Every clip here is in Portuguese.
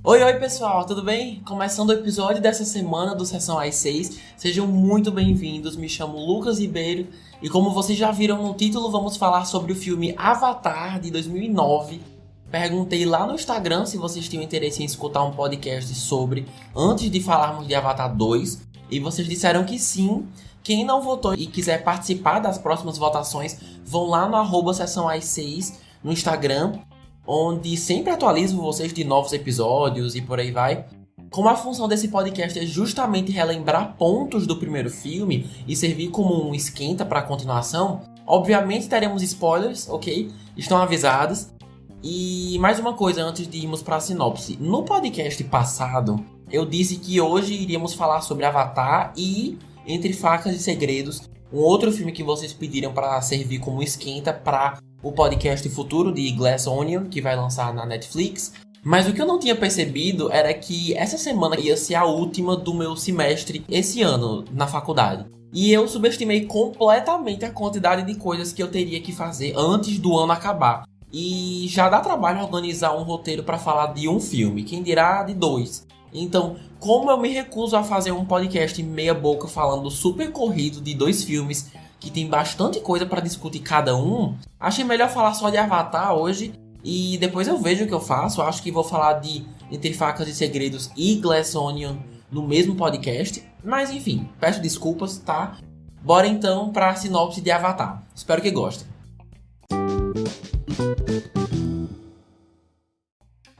Oi pessoal, tudo bem? Começando o episódio dessa semana do Sessão às 6, sejam muito bem-vindos, me chamo Lucas Ribeiro e como vocês já viram no título, vamos falar sobre o filme Avatar de 2009. Perguntei lá no Instagram se vocês tinham interesse em escutar um podcast sobre, antes de falarmos de Avatar 2, e vocês disseram que sim. Quem não votou e quiser participar das próximas votações, vão lá no @Sessão às 6 no Instagram, onde sempre atualizo vocês de novos episódios e por aí vai. Como a função desse podcast é justamente relembrar pontos do primeiro filme e servir como um esquenta para a continuação, obviamente teremos spoilers, ok? Estão avisados. E mais uma coisa antes de irmos para a sinopse. No podcast passado, eu disse que hoje iríamos falar sobre Avatar e Entre Facas e Segredos, um outro filme que vocês pediram para servir como esquenta para o podcast futuro de Glass Onion, que vai lançar na Netflix. Mas o que eu não tinha percebido era que essa semana ia ser a última do meu semestre esse ano na faculdade. E eu subestimei completamente a quantidade de coisas que eu teria que fazer antes do ano acabar. E já dá trabalho organizar um roteiro para falar de um filme, quem dirá de dois. Então, como eu me recuso a fazer um podcast meia boca falando super corrido de dois filmes que tem bastante coisa para discutir cada um, achei melhor falar só de Avatar hoje e depois eu vejo o que eu faço. Acho que vou falar de Entre Facas e Segredos e Glass Onion no mesmo podcast, mas enfim, peço desculpas, tá? Bora então para a sinopse de Avatar. Espero que gostem.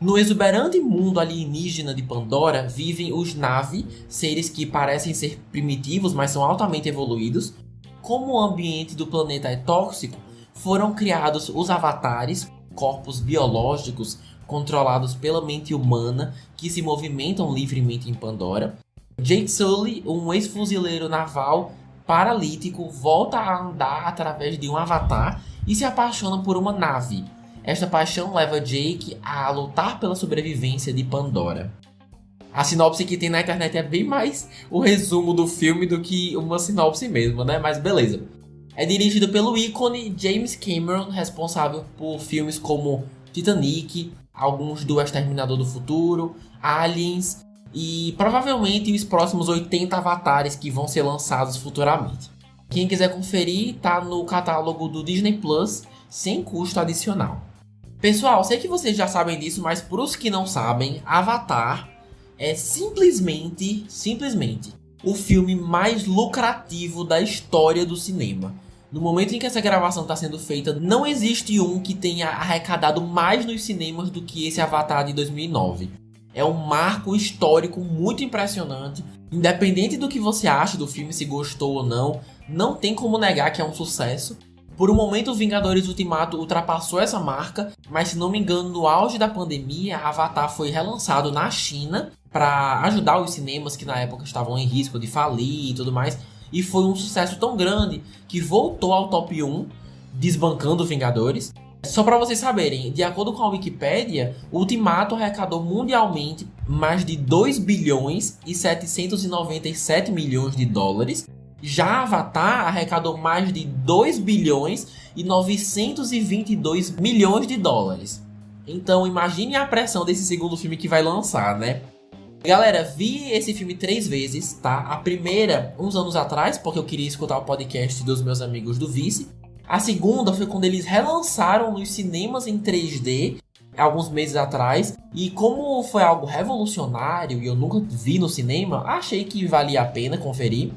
No exuberante mundo alienígena de Pandora vivem os Na'vi, seres que parecem ser primitivos, mas são altamente evoluídos. Como o ambiente do planeta é tóxico, foram criados os avatares, corpos biológicos controlados pela mente humana que se movimentam livremente em Pandora. Jake Sully, um ex-fuzileiro naval paralítico, volta a andar através de um avatar e se apaixona por uma Na'vi. Esta paixão leva Jake a lutar pela sobrevivência de Pandora. A sinopse que tem na internet é bem mais o resumo do filme do que uma sinopse mesmo, né? Mas beleza. É dirigido pelo ícone James Cameron, responsável por filmes como Titanic, alguns do Exterminador do Futuro, Aliens e provavelmente os próximos 80 avatares que vão ser lançados futuramente. Quem quiser conferir, tá no catálogo do Disney Plus, sem custo adicional. Pessoal, sei que vocês já sabem disso, mas para os que não sabem, Avatar é simplesmente o filme mais lucrativo da história do cinema. No momento em que essa gravação está sendo feita, não existe um que tenha arrecadado mais nos cinemas do que esse Avatar de 2009. É um marco histórico muito impressionante. Independente do que você acha do filme, se gostou ou não, não tem como negar que é um sucesso. Por um momento, Vingadores Ultimato ultrapassou essa marca, mas se não me engano, no auge da pandemia, Avatar foi relançado na China para ajudar os cinemas que na época estavam em risco de falir e tudo mais. E foi um sucesso tão grande que voltou ao top 1, desbancando Vingadores. Só para vocês saberem, de acordo com a Wikipédia, Ultimato arrecadou mundialmente mais de 2 bilhões e 797 milhões de dólares. Já Avatar arrecadou mais de 2 bilhões e 922 milhões de dólares. Então imagine a pressão desse segundo filme que vai lançar, né? Galera, vi esse filme 3 vezes, tá? A primeira, uns anos atrás, porque eu queria escutar o podcast dos meus amigos do Vice. A segunda foi quando eles relançaram nos cinemas em 3D, alguns meses atrás. E como foi algo revolucionário e eu nunca vi no cinema, achei que valia a pena conferir.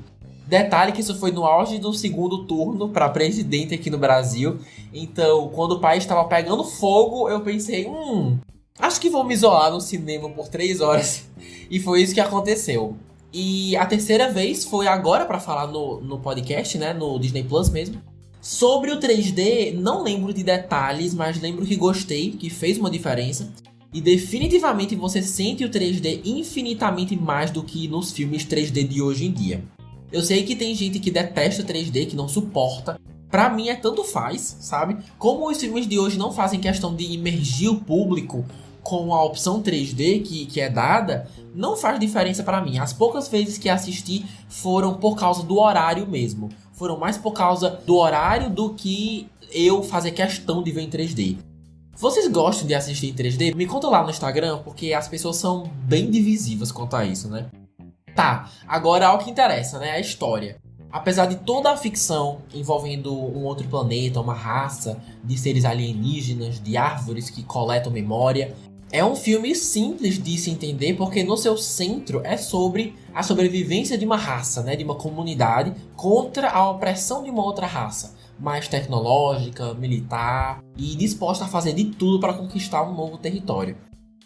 Detalhe que isso foi no auge do segundo turno para presidente aqui no Brasil. Então, quando o país estava pegando fogo, eu pensei, acho que vou me isolar no cinema por 3 horas. E foi isso que aconteceu. E a terceira vez foi agora para falar no podcast, né, no Disney Plus mesmo. Sobre o 3D, não lembro de detalhes, mas lembro que gostei, que fez uma diferença. E definitivamente você sente o 3D infinitamente mais do que nos filmes 3D de hoje em dia. Eu sei que tem gente que detesta 3D, que não suporta. Pra mim é tanto faz, sabe? Como os filmes de hoje não fazem questão de imergir o público com a opção 3D que é dada, não faz diferença pra mim. As poucas vezes que assisti foram por causa do horário mesmo. Foram mais por causa do horário do que eu fazer questão de ver em 3D. Vocês gostam de assistir em 3D? Me conta lá no Instagram, porque as pessoas são bem divisivas quanto a isso, né? Tá, agora ao que interessa, né? A história. Apesar de toda a ficção envolvendo um outro planeta, uma raça de seres alienígenas, de árvores que coletam memória, é um filme simples de se entender porque no seu centro é sobre a sobrevivência de uma raça, né? De uma comunidade contra a opressão de uma outra raça, mais tecnológica, militar e disposta a fazer de tudo para conquistar um novo território.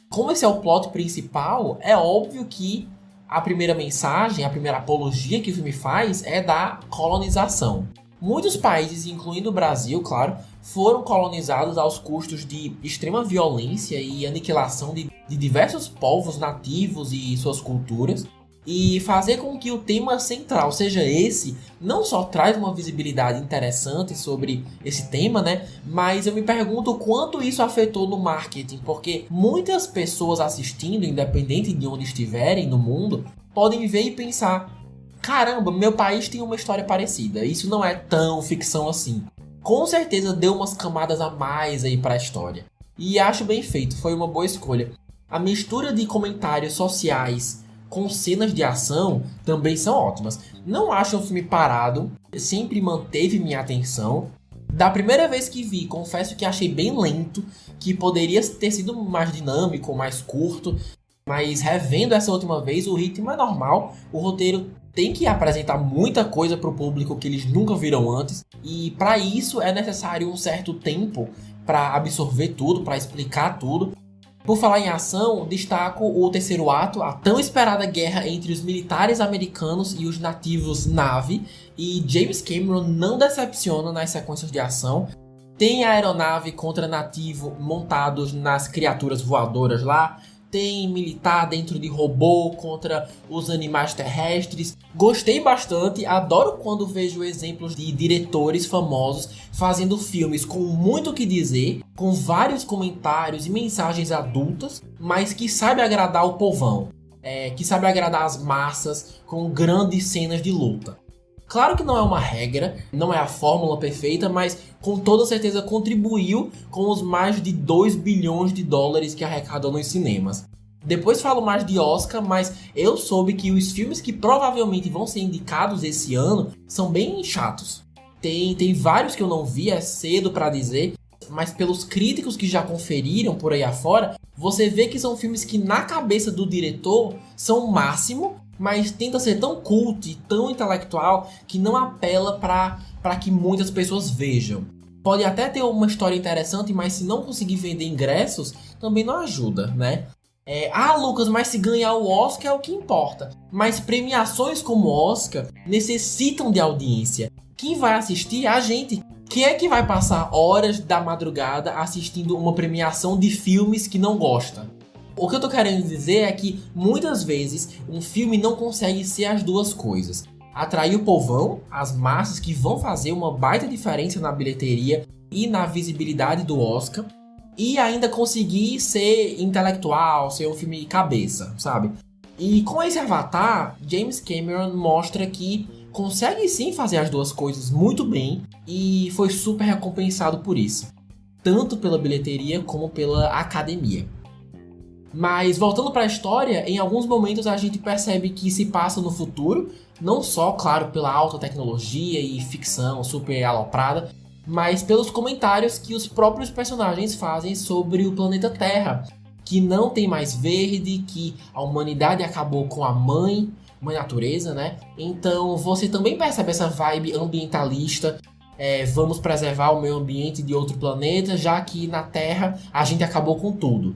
Como esse é o plot principal, é óbvio que a primeira mensagem, a primeira apologia que o filme faz é da colonização. Muitos países, incluindo o Brasil, claro, foram colonizados aos custos de extrema violência e aniquilação de diversos povos nativos e suas culturas. E fazer com que o tema central seja esse, não só traz uma visibilidade interessante sobre esse tema, né? Mas eu me pergunto o quanto isso afetou no marketing, porque muitas pessoas assistindo, independente de onde estiverem no mundo, podem ver e pensar: caramba, meu país tem uma história parecida, isso não é tão ficção assim. Com certeza deu umas camadas a mais aí para a história. E acho bem feito, foi uma boa escolha. A mistura de comentários sociais com cenas de ação também são ótimas. Não acho um filme parado, sempre manteve minha atenção. Da primeira vez que vi, confesso que achei bem lento, que poderia ter sido mais dinâmico, mais curto. Mas revendo essa última vez, o ritmo é normal. O roteiro tem que apresentar muita coisa para o público que eles nunca viram antes. E para isso é necessário um certo tempo para absorver tudo, para explicar tudo. Por falar em ação, destaco o terceiro ato, a tão esperada guerra entre os militares americanos e os nativos Na'vi, e James Cameron não decepciona nas sequências de ação. Tem a aeronave contra nativo montados nas criaturas voadoras lá, tem militar dentro de robô contra os animais terrestres. Gostei bastante, adoro quando vejo exemplos de diretores famosos fazendo filmes com muito o que dizer, com vários comentários e mensagens adultas, mas que sabe agradar o povão, que sabe agradar as massas com grandes cenas de luta. Claro que não é uma regra, não é a fórmula perfeita, mas com toda certeza contribuiu com os mais de 2 bilhões de dólares que arrecadou nos cinemas. Depois falo mais de Oscar, mas eu soube que os filmes que provavelmente vão ser indicados esse ano são bem chatos. Tem vários que eu não vi, é cedo pra dizer, mas pelos críticos que já conferiram por aí afora, você vê que são filmes que na cabeça do diretor são o máximo, mas tenta ser tão cult e tão intelectual que não apela para que muitas pessoas vejam. Pode até ter uma história interessante, mas se não conseguir vender ingressos, também não ajuda, né? Lucas, mas se ganhar o Oscar é o que importa. Mas premiações como o Oscar necessitam de audiência. Quem vai assistir é a gente. Quem é que vai passar horas da madrugada assistindo uma premiação de filmes que não gosta? O que eu tô querendo dizer é que muitas vezes um filme não consegue ser as duas coisas. Atrair o povão, as massas que vão fazer uma baita diferença na bilheteria e na visibilidade do Oscar, e ainda conseguir ser intelectual, ser um filme cabeça, sabe? E com esse Avatar, James Cameron mostra que consegue sim fazer as duas coisas muito bem e foi super recompensado por isso, tanto pela bilheteria como pela academia. Mas voltando para a história, em alguns momentos a gente percebe que se passa no futuro, não só, claro, pela alta tecnologia e ficção super aloprada, mas pelos comentários que os próprios personagens fazem sobre o planeta Terra, que não tem mais verde, que a humanidade acabou com a mãe natureza, né? Então você também percebe essa vibe ambientalista, vamos preservar o meio ambiente de outro planeta, já que na Terra a gente acabou com tudo.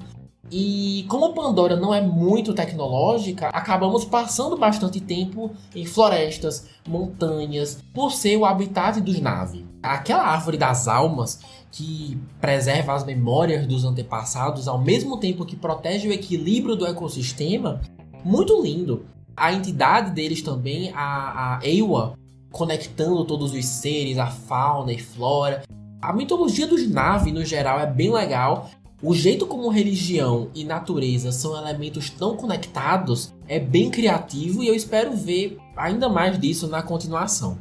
E como Pandora não é muito tecnológica, acabamos passando bastante tempo em florestas, montanhas, por ser o habitat dos Na'vi. Aquela árvore das almas que preserva as memórias dos antepassados ao mesmo tempo que protege o equilíbrio do ecossistema, muito lindo. A entidade deles também, a Eywa, conectando todos os seres, a fauna e flora. A mitologia dos Na'vi no geral é bem legal. O jeito como religião e natureza são elementos tão conectados é bem criativo e eu espero ver ainda mais disso na continuação.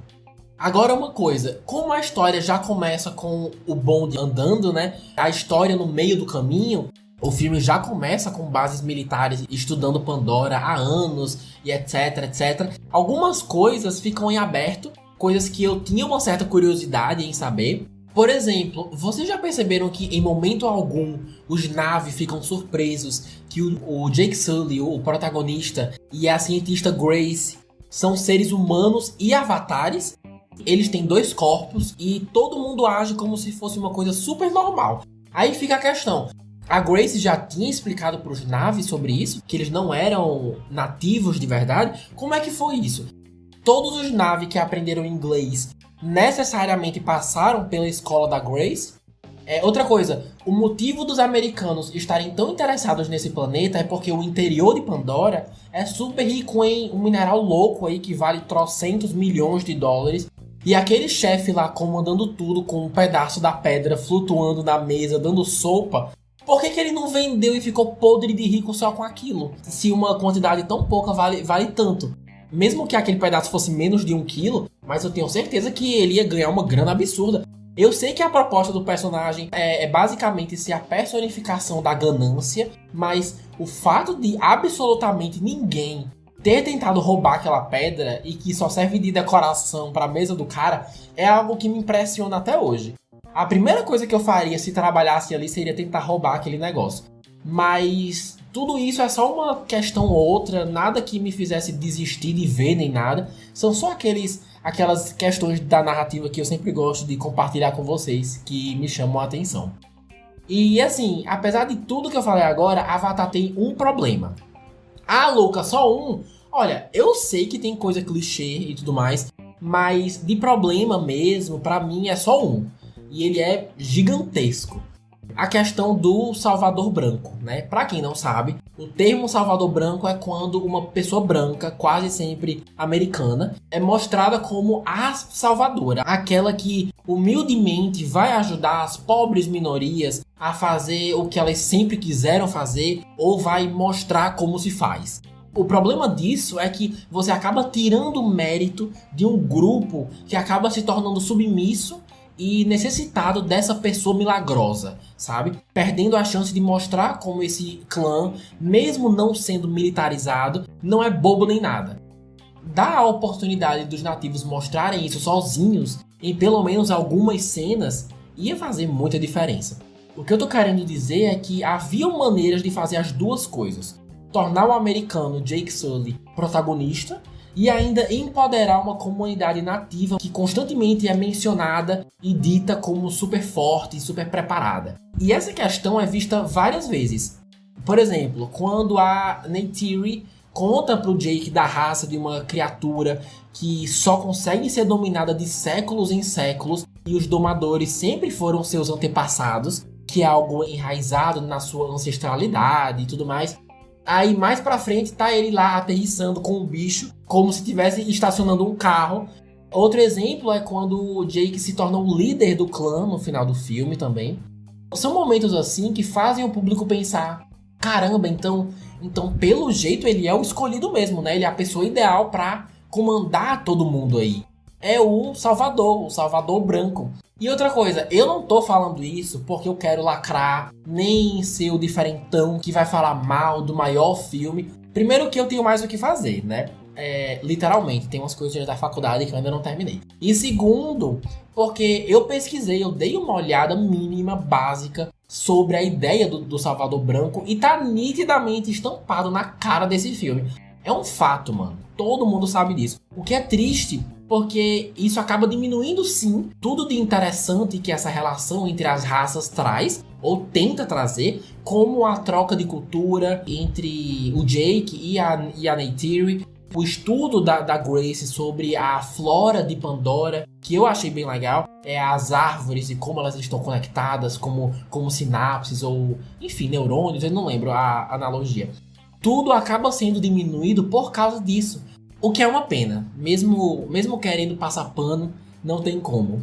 Agora uma coisa, como a história já começa com o bonde andando, né? A história no meio do caminho, o filme já começa com bases militares estudando Pandora há anos e etc, etc. Algumas coisas ficam em aberto, coisas que eu tinha uma certa curiosidade em saber. Por exemplo, vocês já perceberam que em momento algum os Na'vi ficam surpresos que o Jake Sully, o protagonista, e a cientista Grace são seres humanos e avatares? Eles têm 2 corpos e todo mundo age como se fosse uma coisa super normal. Aí fica a questão. A Grace já tinha explicado para os Na'vi sobre isso, que eles não eram nativos de verdade. Como é que foi isso? Todos os Na'vi que aprenderam inglês necessariamente passaram pela escola da Grace? Outra coisa, o motivo dos americanos estarem tão interessados nesse planeta é porque o interior de Pandora é super rico em um mineral louco aí que vale trocentos milhões de dólares. E aquele chefe lá comandando tudo com um pedaço da pedra flutuando na mesa, dando sopa, por que ele não vendeu e ficou podre de rico só com aquilo? Se uma quantidade tão pouca vale tanto. Mesmo que aquele pedaço fosse menos de 1 quilo, mas eu tenho certeza que ele ia ganhar uma grana absurda. Eu sei que a proposta do personagem é basicamente ser a personificação da ganância, mas o fato de absolutamente ninguém ter tentado roubar aquela pedra e que só serve de decoração para a mesa do cara é algo que me impressiona até hoje. A primeira coisa que eu faria se trabalhasse ali seria tentar roubar aquele negócio. Mas tudo isso é só uma questão ou outra, nada que me fizesse desistir de ver nem nada. São só aquelas questões da narrativa que eu sempre gosto de compartilhar com vocês, que me chamam a atenção. E assim, apesar de tudo que eu falei agora, Avatar tem um problema. Ah, Luca, só um? Olha, eu sei que tem coisa clichê e tudo mais, mas de problema mesmo, pra mim é só um. E ele é gigantesco. A questão do Salvador Branco, né? Pra quem não sabe, o termo Salvador Branco é quando uma pessoa branca, quase sempre americana, é mostrada como a salvadora. Aquela que humildemente vai ajudar as pobres minorias a fazer o que elas sempre quiseram fazer ou vai mostrar como se faz. O problema disso é que você acaba tirando o mérito de um grupo que acaba se tornando submisso e necessitado dessa pessoa milagrosa, sabe? Perdendo a chance de mostrar como esse clã, mesmo não sendo militarizado, não é bobo nem nada. Dar a oportunidade dos nativos mostrarem isso sozinhos, em pelo menos algumas cenas, ia fazer muita diferença. O que eu tô querendo dizer é que haviam maneiras de fazer as duas coisas. Tornar o americano Jake Sully protagonista e ainda empoderar uma comunidade nativa que constantemente é mencionada e dita como super forte e super preparada. E essa questão é vista várias vezes. Por exemplo, quando a Neytiri conta pro Jake da raça de uma criatura que só consegue ser dominada de séculos em séculos e os domadores sempre foram seus antepassados, que é algo enraizado na sua ancestralidade e tudo mais. Aí mais pra frente tá ele lá aterrissando com o bicho, como se estivesse estacionando um carro. Outro exemplo é quando o Jake se torna o líder do clã no final do filme também. São momentos assim que fazem o público pensar: caramba, então pelo jeito ele é o escolhido mesmo, né? Ele é a pessoa ideal pra comandar todo mundo aí. É o Salvador Branco. E outra coisa, eu não tô falando isso porque eu quero lacrar, nem ser o diferentão que vai falar mal do maior filme. Primeiro que eu tenho mais o que fazer, né? Literalmente, tem umas coisas da faculdade que eu ainda não terminei. E segundo, porque eu pesquisei, eu dei uma olhada mínima, básica, sobre a ideia do Salvador Branco e tá nitidamente estampado na cara desse filme. É um fato, mano. Todo mundo sabe disso. O que é triste, porque isso acaba diminuindo, sim, tudo de interessante que essa relação entre as raças traz, ou tenta trazer, como a troca de cultura entre o Jake e a Neytiri, o estudo da Grace sobre a flora de Pandora, que eu achei bem legal, as árvores e como elas estão conectadas, como sinapses ou, enfim, neurônios, eu não lembro a analogia. Tudo acaba sendo diminuído por causa disso. O que é uma pena. Mesmo querendo passar pano, não tem como.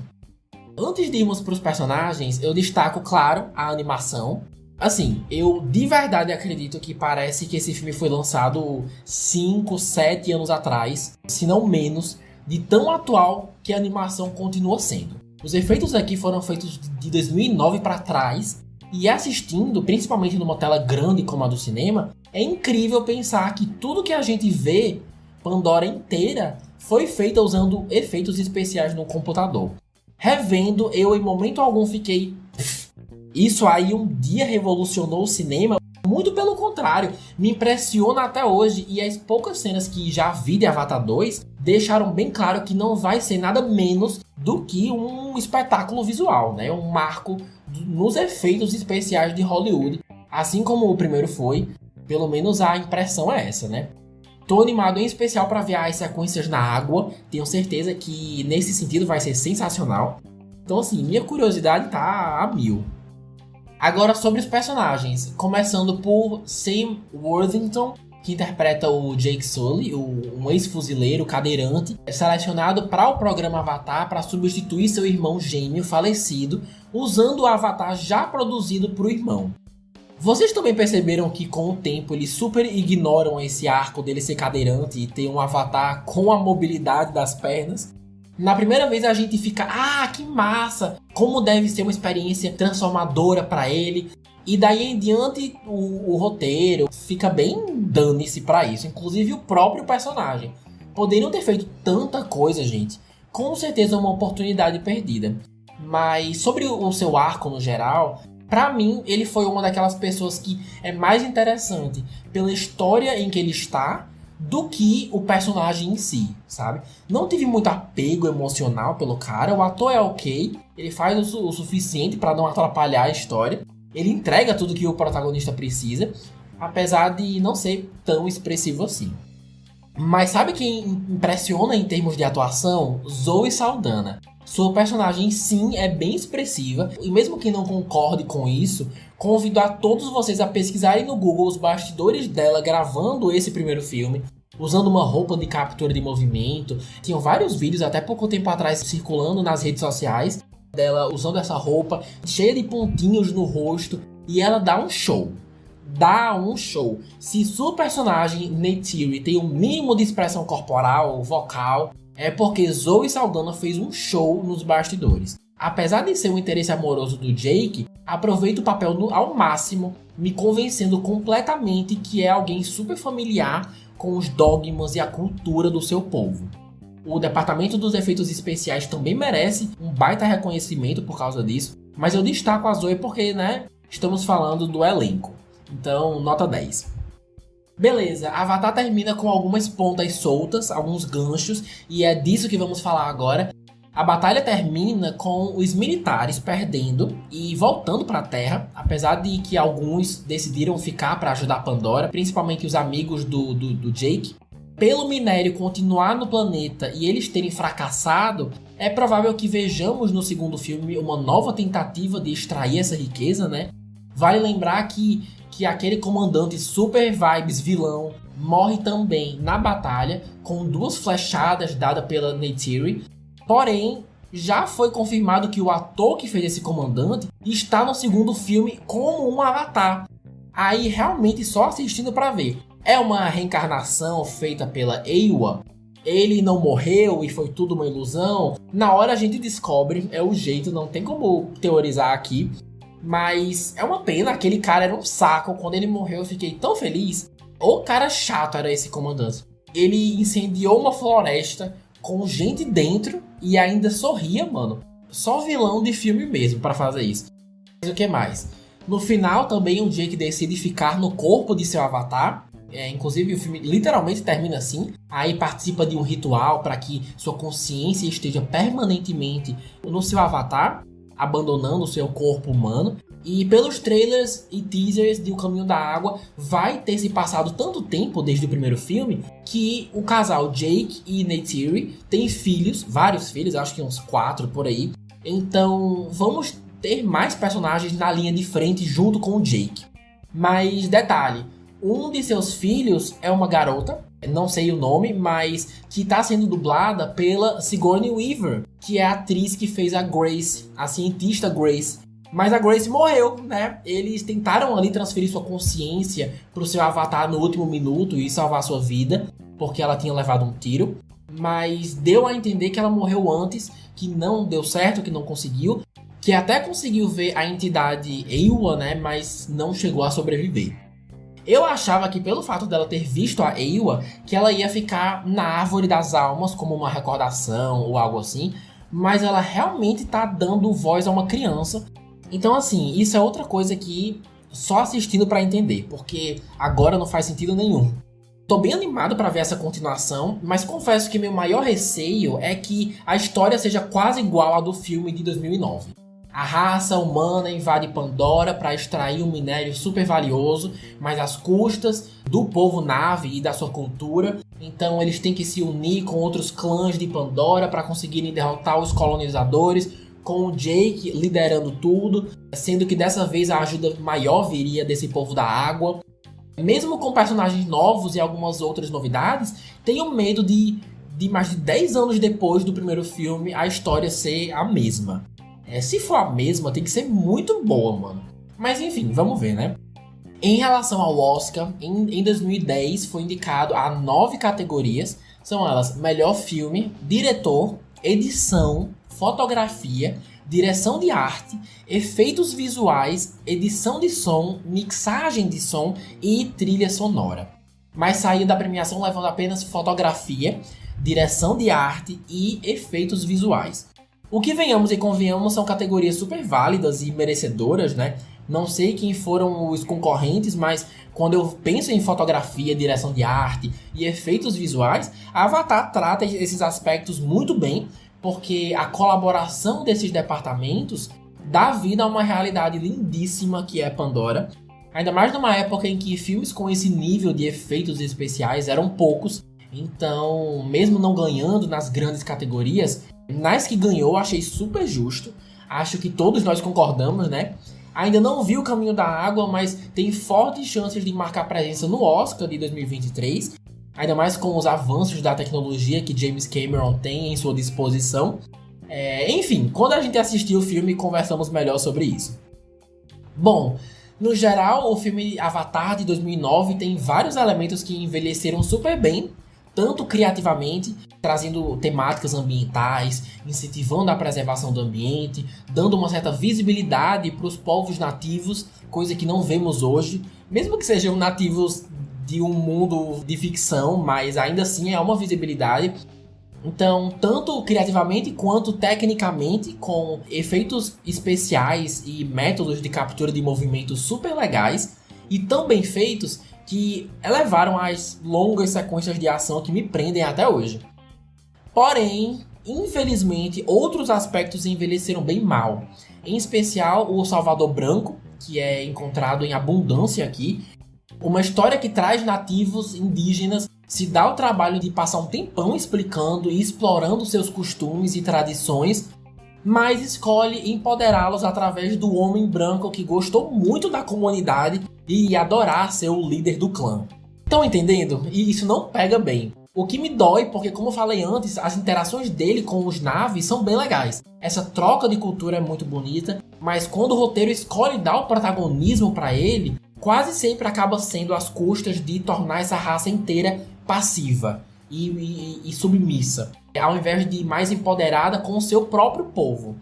Antes de irmos para os personagens, eu destaco, claro, a animação. Assim, eu de verdade acredito que parece que esse filme foi lançado 5, 7 anos atrás, se não menos, de tão atual que a animação continua sendo. Os efeitos aqui foram feitos de 2009 para trás, e assistindo, principalmente numa tela grande como a do cinema, é incrível pensar que tudo que a gente vê, Pandora inteira, foi feita usando efeitos especiais no computador. Revendo, eu em momento algum fiquei... Isso aí um dia revolucionou o cinema? Muito pelo contrário, me impressiona até hoje, e as poucas cenas que já vi de Avatar 2 deixaram bem claro que não vai ser nada menos do que um espetáculo visual, né? Um marco nos efeitos especiais de Hollywood, assim como o primeiro foi, pelo menos a impressão é essa, né? Tô animado em especial para ver as sequências na água, tenho certeza que nesse sentido vai ser sensacional. Então assim, minha curiosidade tá a mil. Agora sobre os personagens, começando por Sam Worthington, que interpreta o Jake Sully, um ex-fuzileiro cadeirante, selecionado para o programa Avatar para substituir seu irmão gêmeo falecido, usando o Avatar já produzido para o irmão. Vocês também perceberam que com o tempo eles super ignoram esse arco dele ser cadeirante e ter um Avatar com a mobilidade das pernas? Na primeira vez a gente fica, que massa, como deve ser uma experiência transformadora para ele. E daí em diante o roteiro fica bem dane-se pra isso, inclusive o próprio personagem. Poderiam ter feito tanta coisa, gente. Com certeza é uma oportunidade perdida. Mas sobre o seu arco no geral, pra mim ele foi uma daquelas pessoas que é mais interessante pela história em que ele está do que o personagem em si, sabe? Não tive muito apego emocional pelo cara, o ator é ok, ele faz o suficiente pra não atrapalhar a história. Ele entrega tudo que o protagonista precisa, apesar de não ser tão expressivo assim. Mas sabe quem impressiona em termos de atuação? Zoe Saldana. Sua personagem sim é bem expressiva, e mesmo quem não concorde com isso, convido a todos vocês a pesquisarem no Google os bastidores dela gravando esse primeiro filme, usando uma roupa de captura de movimento. Tinham vários vídeos até pouco tempo atrás circulando nas redes sociais dela usando essa roupa, cheia de pontinhos no rosto, e ela dá um show. Dá um show. Se sua personagem, Neytiri, tem um mínimo de expressão corporal, vocal, é porque Zoe Saldana fez um show nos bastidores. Apesar de ser um interesse amoroso do Jake, aproveita o papel ao máximo, me convencendo completamente que é alguém super familiar com os dogmas e a cultura do seu povo. O departamento dos efeitos especiais também merece um baita reconhecimento por causa disso, mas eu destaco a Zoe porque, estamos falando do elenco. Então, nota 10. Beleza, Avatar termina com algumas pontas soltas, alguns ganchos, e é disso que vamos falar agora. A batalha termina com os militares perdendo e voltando para a Terra, apesar de que alguns decidiram ficar para ajudar Pandora, principalmente os amigos do Jake. Pelo minério continuar no planeta e eles terem fracassado, é provável que vejamos no segundo filme uma nova tentativa de extrair essa riqueza, né? Vale lembrar que aquele comandante super vibes vilão morre também na batalha, com 2 flechadas dadas pela Neytiri. Porém, já foi confirmado que o ator que fez esse comandante está no segundo filme como um Avatar. Aí realmente só assistindo para ver. É uma reencarnação feita pela Eywa? Ele não morreu e foi tudo uma ilusão? Na hora a gente descobre, é o jeito, não tem como teorizar aqui. Mas é uma pena, aquele cara era um saco. Quando ele morreu eu fiquei tão feliz. O cara chato era esse comandante. Ele incendiou uma floresta com gente dentro e ainda sorria, mano. Só vilão de filme mesmo pra fazer isso. Mas o que mais? No final também o Jake decide ficar no corpo de seu avatar. Inclusive o filme literalmente termina assim. Aí participa de um ritual para que sua consciência esteja permanentemente no seu avatar, abandonando o seu corpo humano. E pelos trailers e teasers de O Caminho da Água, vai ter se passado tanto tempo desde o primeiro filme que o casal Jake e Neytiri tem filhos, vários filhos, acho que uns 4 por aí. Então vamos ter mais personagens na linha de frente junto com o Jake. Mas detalhe, um de seus filhos é uma garota, não sei o nome, mas que está sendo dublada pela Sigourney Weaver, que é a atriz que fez a Grace, a cientista Grace. Mas a Grace morreu, né? Eles tentaram ali transferir sua consciência pro seu avatar no último minuto e salvar sua vida, porque ela tinha levado um tiro. mas deu a entender que ela morreu antes, que não deu certo, que não conseguiu, que até conseguiu ver a entidade Eywa, né, mas não chegou a sobreviver. Eu achava que pelo fato dela ter visto a Eywa, que ela ia ficar na Árvore das Almas como uma recordação ou algo assim, mas ela realmente tá dando voz a uma criança. Então assim, isso é outra coisa que só assistindo pra entender, porque agora não faz sentido nenhum. Tô bem animado pra ver essa continuação, mas confesso que meu maior receio é que a história seja quase igual à do filme de 2009. A raça humana invade Pandora para extrair um minério super valioso, mas às custas do povo Na'vi e da sua cultura. Então eles têm que se unir com outros clãs de Pandora para conseguirem derrotar os colonizadores, com o Jake liderando tudo, sendo que dessa vez a ajuda maior viria desse povo da água. Mesmo com personagens novos e algumas outras novidades, tenho medo de mais de 10 anos depois do primeiro filme a história ser a mesma. Se for a mesma, tem que ser muito boa, mano. Mas enfim, vamos ver, né? Em relação ao Oscar, em 2010 foi indicado a 9 categorias. São elas: melhor filme, diretor, edição, fotografia, direção de arte, efeitos visuais, edição de som, mixagem de som e trilha sonora. Mas saiu da premiação levando apenas fotografia, direção de arte e efeitos visuais. O que venhamos e convenhamos são categorias super válidas e merecedoras, né? Não sei quem foram os concorrentes, mas quando eu penso em fotografia, direção de arte e efeitos visuais, Avatar trata esses aspectos muito bem, porque a colaboração desses departamentos dá vida a uma realidade lindíssima que é Pandora. Ainda mais numa época em que filmes com esse nível de efeitos especiais eram poucos. Então, mesmo não ganhando nas grandes categorias, nas que ganhou, achei super justo. Acho que todos nós concordamos, né? Ainda não vi O Caminho da Água, mas tem fortes chances de marcar presença no Oscar de 2023. Ainda mais com os avanços da tecnologia que James Cameron tem em sua disposição. Enfim, quando a gente assistir o filme, conversamos melhor sobre isso. Bom, no geral, o filme Avatar de 2009 tem vários elementos que envelheceram super bem, tanto criativamente, trazendo temáticas ambientais, incentivando a preservação do ambiente, dando uma certa visibilidade para os povos nativos, coisa que não vemos hoje, mesmo que sejam nativos de um mundo de ficção, mas ainda assim é uma visibilidade. Então, tanto criativamente quanto tecnicamente, com efeitos especiais e métodos de captura de movimentos super legais e tão bem feitos que elevaram as longas sequências de ação que me prendem até hoje. Porém, infelizmente, outros aspectos envelheceram bem mal. Em especial, o Salvador Branco, que é encontrado em abundância aqui. Uma história que traz nativos indígenas, se dá o trabalho de passar um tempão explicando e explorando seus costumes e tradições, mas escolhe empoderá-los através do homem branco que gostou muito da comunidade e ia adorar ser o líder do clã. Estão entendendo? E isso não pega bem. O que me dói, porque como eu falei antes, as interações dele com os Na'vi são bem legais. Essa troca de cultura é muito bonita, mas quando o roteiro escolhe dar o protagonismo para ele, quase sempre acaba sendo às custas de tornar essa raça inteira passiva e submissa, ao invés de mais empoderada com o seu próprio povo.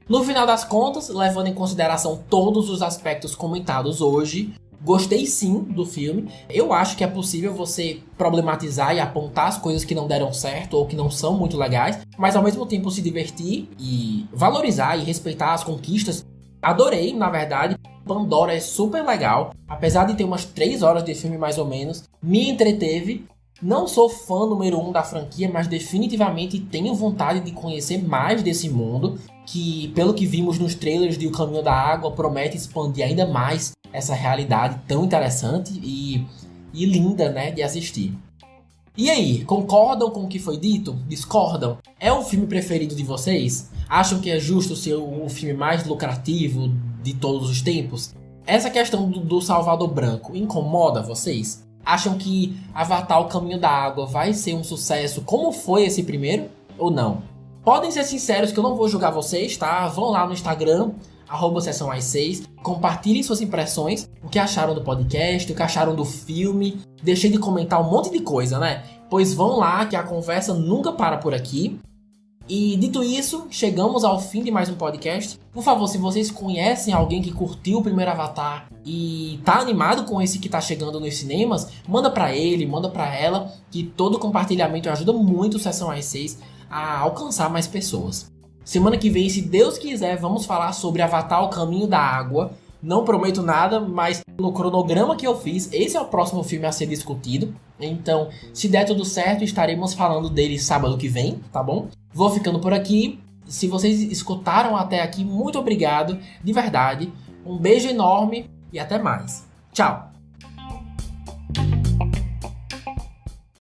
No final das contas, levando em consideração todos os aspectos comentados hoje, gostei sim do filme. Eu acho que é possível você problematizar e apontar as coisas que não deram certo ou que não são muito legais, mas ao mesmo tempo se divertir e valorizar e respeitar as conquistas. Adorei, na verdade. Pandora é super legal, apesar de ter umas 3 horas de filme mais ou menos, me entreteve. Não sou fã número 1 da franquia, mas definitivamente tenho vontade de conhecer mais desse mundo, que pelo que vimos nos trailers de O Caminho da Água, promete expandir ainda mais essa realidade tão interessante e linda, né, de assistir. E aí, concordam com o que foi dito? Discordam? É o filme preferido de vocês? Acham que é justo ser o filme mais lucrativo de todos os tempos? Essa questão do Salvador Branco incomoda vocês? Acham que Avatar: O Caminho da Água vai ser um sucesso como foi esse primeiro? Ou não? Podem ser sinceros que eu não vou julgar vocês, tá? Vão lá no Instagram, @sessãoas6, compartilhem suas impressões, o que acharam do podcast, o que acharam do filme. Deixei de comentar um monte de coisa, né? pois vão lá que a conversa nunca para por aqui. E dito isso, chegamos ao fim de mais um podcast. Por favor, se vocês conhecem alguém que curtiu o primeiro Avatar e tá animado com esse que tá chegando nos cinemas, manda pra ele, manda pra ela, que todo compartilhamento ajuda muito o Sessão às 6 a alcançar mais pessoas. Semana que vem, se Deus quiser, vamos falar sobre Avatar: O Caminho da Água. Não prometo nada, mas no cronograma que eu fiz, esse é o próximo filme a ser discutido. Então, se der tudo certo, estaremos falando dele sábado que vem, tá bom? Vou ficando por aqui. Se vocês escutaram até aqui, muito obrigado, de verdade. Um beijo enorme e até mais. Tchau!